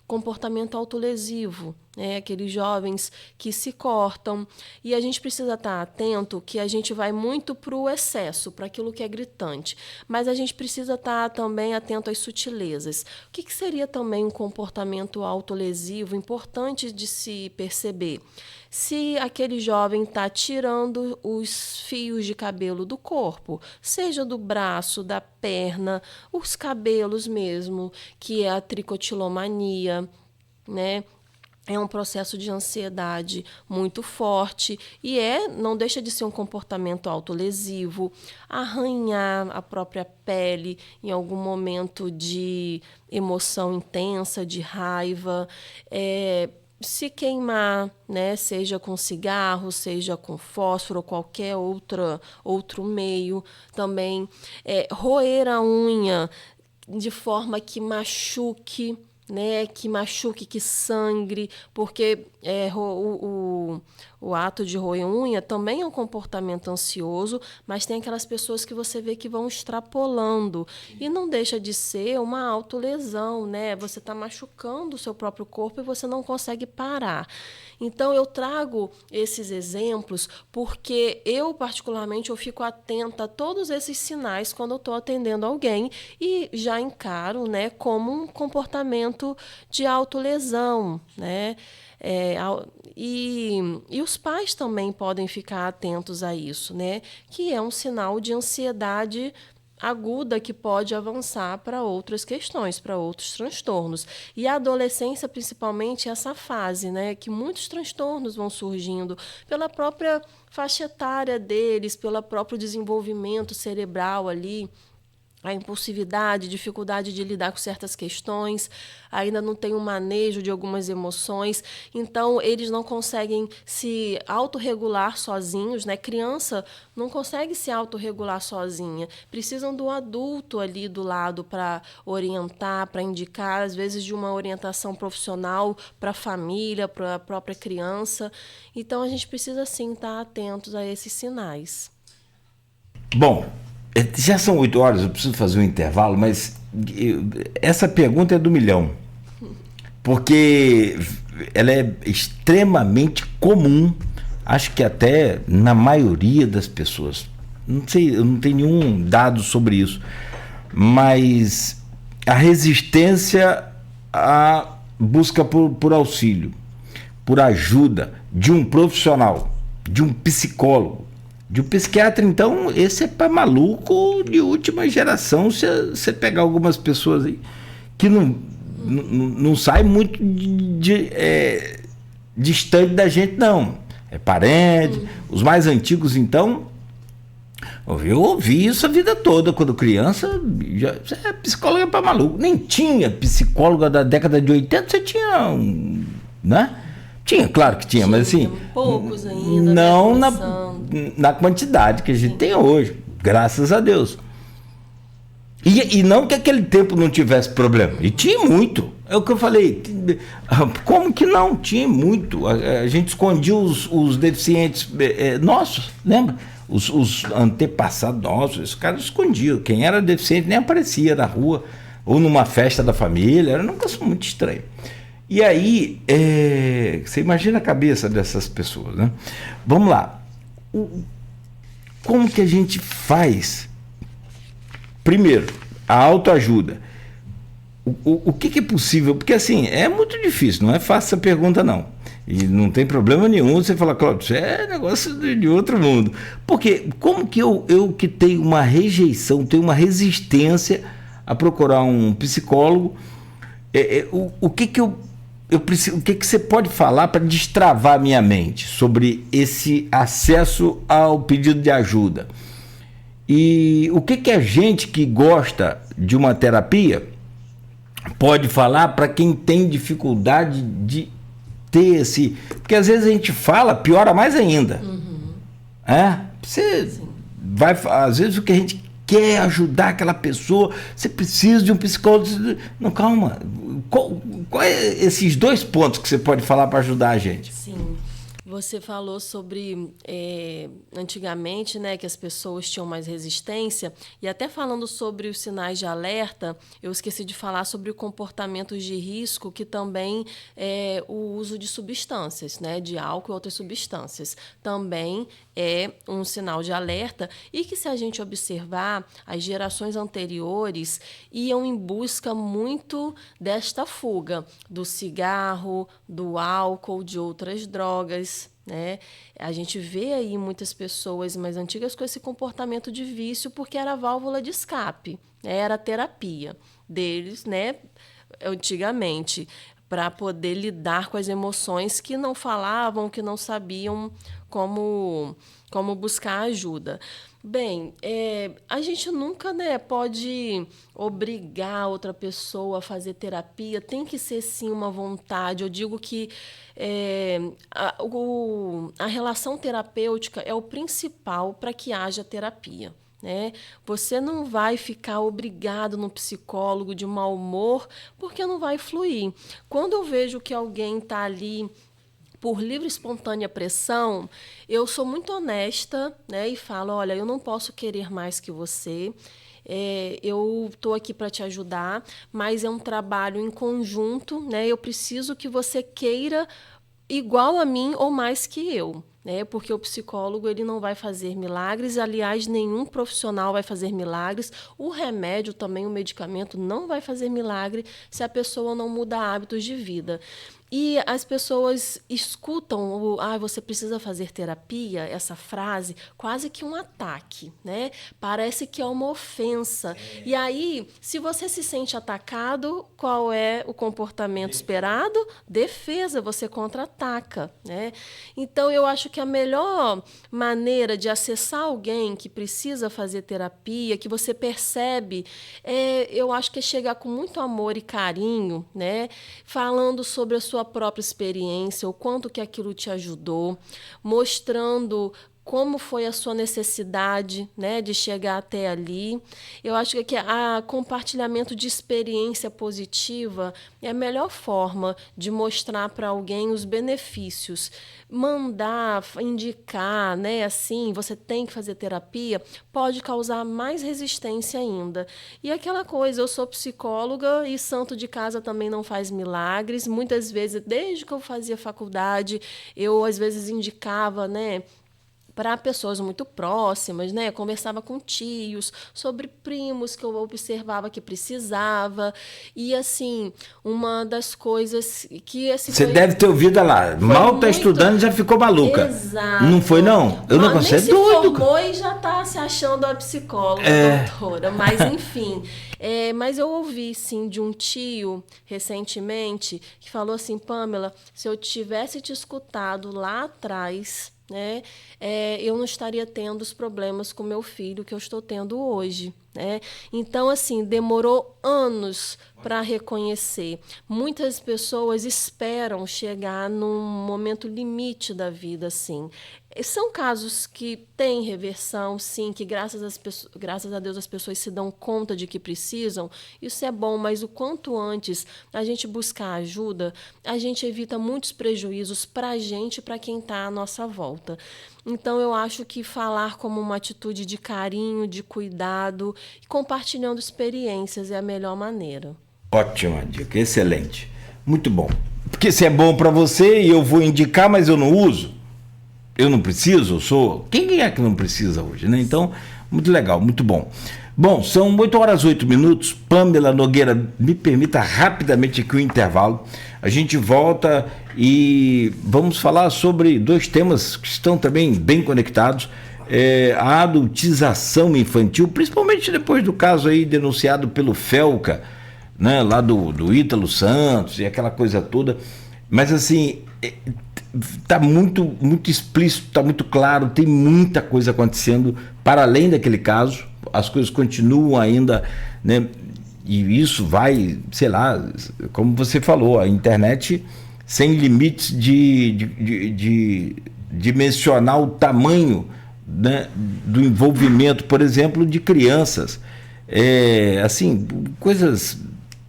comportamento autolesivo, né? Aqueles jovens que se cortam. E a gente precisa estar atento que a gente vai muito para o excesso, para aquilo que é gritante. Mas a gente precisa estar também atento às sutilezas. O que seria também um comportamento autolesivo importante de se perceber? Se aquele jovem está tirando os fios de cabelo do corpo, seja do braço, da perna, os cabelos mesmo, que é a tricotilomania, né? é um processo de ansiedade muito forte e não deixa de ser um comportamento autolesivo, arranhar a própria pele em algum momento de emoção intensa, de raiva, se queimar, né, seja com cigarro, seja com fósforo ou qualquer outro meio, também roer a unha de forma que machuque, né, que sangre, porque o ato de roer unha também é um comportamento ansioso, mas tem aquelas pessoas que você vê que vão extrapolando e não deixa de ser uma autolesão, né? Você está machucando o seu próprio corpo e você não consegue parar. Então, eu trago esses exemplos porque eu, particularmente, eu fico atenta a todos esses sinais quando eu estou atendendo alguém e já encaro, né, como um comportamento de autolesão, né? E os pais também podem ficar atentos a isso, né? Que é um sinal de ansiedade aguda que pode avançar para outras questões, para outros transtornos. E a adolescência, principalmente, é essa fase, né, que muitos transtornos vão surgindo pela própria faixa etária deles, pelo próprio desenvolvimento cerebral ali, a impulsividade, dificuldade de lidar com certas questões, ainda não tem um manejo de algumas emoções, então eles não conseguem se autorregular sozinhos, né? Criança não consegue se autorregular sozinha, precisam do adulto ali do lado para orientar, para indicar, às vezes de uma orientação profissional para a família, para a própria criança. Então a gente precisa sim estar atentos a esses sinais. Bom, já são 8 horas, eu preciso fazer um intervalo, mas essa pergunta é do milhão, porque ela é extremamente comum, acho que até na maioria das pessoas. Não sei, eu não tenho nenhum dado sobre isso, mas a resistência à busca por auxílio, por ajuda de um profissional, de um psicólogo, de um psiquiatra. Então, esse é para maluco de última geração. Se você pegar algumas pessoas aí que não sai muito distante da gente, não. É parente. Os mais antigos, então, eu ouvi isso a vida toda. Quando criança, psicólogo é para maluco. Nem tinha psicóloga da década de 80, você tinha né? Tinha, claro que tinha, mas assim, poucos ainda, não na quantidade que a gente tem hoje, graças a Deus. E não que aquele tempo não tivesse problema, e tinha muito, é o que eu falei, como que não? Tinha muito, a gente escondia os deficientes nossos, lembra? Os antepassados nossos, os caras escondiam, quem era deficiente nem aparecia na rua, ou numa festa da família, era um negócio muito estranho. E aí, você imagina a cabeça dessas pessoas, né? Vamos lá. Como que a gente faz? Primeiro, a autoajuda. O que é possível? Porque assim, é muito difícil, não é fácil essa pergunta, não. E não tem problema nenhum você falar, Cláudio, isso é negócio de outro mundo. Porque como que eu que tenho uma rejeição, tenho uma resistência a procurar um psicólogo, o que você pode falar para destravar minha mente sobre esse acesso ao pedido de ajuda? E o que a gente que gosta de uma terapia pode falar para quem tem dificuldade de ter esse... Porque às vezes a gente fala, piora mais ainda. Você vai... Às vezes o que a gente quer ajudar aquela pessoa, você precisa de um psicólogo. Não, calma. Qual é esses 2 pontos que você pode falar para ajudar a gente? Sim. Você falou sobre, antigamente, né, que as pessoas tinham mais resistência, e até falando sobre os sinais de alerta, eu esqueci de falar sobre o comportamento de risco, que também é o uso de substâncias, né, de álcool e outras substâncias. Também é um sinal de alerta, e que, se a gente observar, as gerações anteriores iam em busca muito desta fuga, do cigarro, do álcool, de outras drogas, né? A gente vê aí muitas pessoas mais antigas com esse comportamento de vício porque era a válvula de escape, né? Era a terapia deles, né? Antigamente. para poder lidar com as emoções que não falavam, que não sabiam como buscar ajuda. Bem, a gente nunca, né, pode obrigar outra pessoa a fazer terapia, tem que ser sim uma vontade. Eu digo que a relação terapêutica é o principal para que haja terapia. Né? Você não vai ficar obrigado no psicólogo de mau humor, porque não vai fluir. Quando eu vejo que alguém está ali por livre e espontânea pressão, eu sou muito honesta, né, e falo, olha, eu não posso querer mais que você, eu estou aqui para te ajudar, mas é um trabalho em conjunto, né, eu preciso que você queira igual a mim ou mais que eu. Porque o psicólogo ele não vai fazer milagres, aliás, nenhum profissional vai fazer milagres, o remédio também, o medicamento não vai fazer milagre se a pessoa não muda hábitos de vida. E as pessoas escutam você precisa fazer terapia, essa frase, quase que um ataque, né? Parece que é uma ofensa. E aí, se você se sente atacado, qual é o comportamento esperado? Defesa, você contra-ataca, né? Então, eu acho que a melhor maneira de acessar alguém que precisa fazer terapia, que você percebe, eu acho que é chegar com muito amor e carinho, né? Falando sobre a sua própria experiência, o quanto que aquilo te ajudou, mostrando como foi a sua necessidade, né, de chegar até ali. Eu acho que o compartilhamento de experiência positiva é a melhor forma de mostrar para alguém os benefícios. Mandar, indicar, né, assim, você tem que fazer terapia, pode causar mais resistência ainda. E aquela coisa, eu sou psicóloga e santo de casa também não faz milagres. Muitas vezes, desde que eu fazia faculdade, eu às vezes indicava, né, para pessoas muito próximas, né? Conversava com tios, sobre primos que eu observava que precisava. E, assim, uma das coisas que... Você deve ter ouvido lá, mal está estudando e já ficou maluca. Exato. Não foi, não? Eu não consigo. Você é doido. Formou e já está se achando a psicóloga, doutora. Mas, enfim... mas eu ouvi, sim, de um tio, recentemente, que falou assim, Pamela, se eu tivesse te escutado lá atrás... né? Eu não estaria tendo os problemas com meu filho que eu estou tendo hoje. Né? Então, assim, demorou anos para reconhecer. Muitas pessoas esperam chegar num momento limite da vida, assim. São casos que têm reversão, sim, que graças a Deus as pessoas se dão conta de que precisam. Isso é bom, mas o quanto antes a gente buscar ajuda, a gente evita muitos prejuízos para a gente e para quem está à nossa volta. Então, eu acho que falar como uma atitude de carinho, de cuidado, e compartilhando experiências é a melhor maneira. Ótima dica, excelente. Muito bom. Porque se é bom para você e eu vou indicar, mas eu não uso, eu não preciso, eu sou... Quem é que não precisa hoje, né? Então, muito legal, muito bom. Bom, são 8h08. Pamela Nogueira, me permita rapidamente aqui o intervalo. A gente volta e vamos falar sobre 2 temas que estão também bem conectados. A adultização infantil, principalmente depois do caso aí denunciado pelo Felca, né, lá do Ítalo Santos e aquela coisa toda. Mas assim, está muito explícito, está muito claro, tem muita coisa acontecendo para além daquele caso. As coisas continuam ainda, né? E isso vai, sei lá, como você falou, a internet sem limites de mencionar o tamanho, né, do envolvimento, por exemplo, de crianças. Assim, coisas,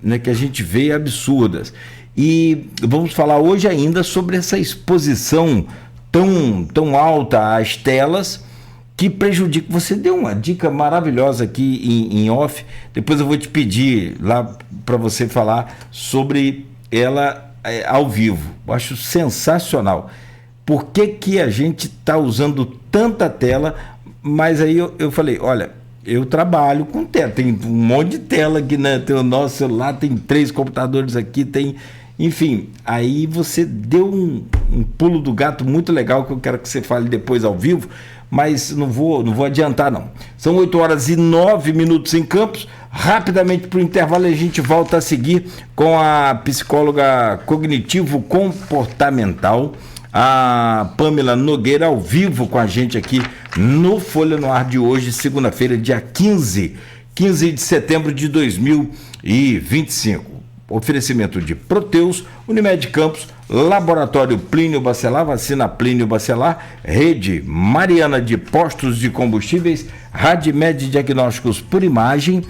né, que a gente vê absurdas. E vamos falar hoje ainda sobre essa exposição tão alta às telas, que prejudica. Você deu uma dica maravilhosa aqui em off, depois eu vou te pedir lá para você falar sobre ela ao vivo. Eu acho sensacional. Por que a gente está usando tanta tela? Mas aí eu falei, olha, eu trabalho com tela, tem um monte de tela aqui, né? Tem o nosso celular, tem 3 computadores aqui, tem... Enfim, aí você deu um pulo do gato muito legal, que eu quero que você fale depois ao vivo, mas não vou adiantar, não. São 8h09 em Campos. rapidamente para o intervalo e a gente volta a seguir com a psicóloga cognitivo-comportamental, a Pamela Nogueira, ao vivo com a gente aqui no Folha no Ar de hoje, segunda-feira, dia 15 de setembro de 2025. Oferecimento de Proteus, Unimed Campos, Laboratório Plínio Bacelar, Vacina Plínio Bacelar, Rede Mariana de Postos de Combustíveis, Radmed Diagnósticos por Imagem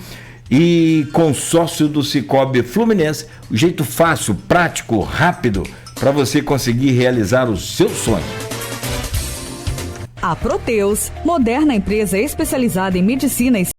e Consórcio do Cicobi Fluminense. O jeito fácil, prático, rápido para você conseguir realizar o seu sonho. A Proteus, moderna empresa especializada em medicina e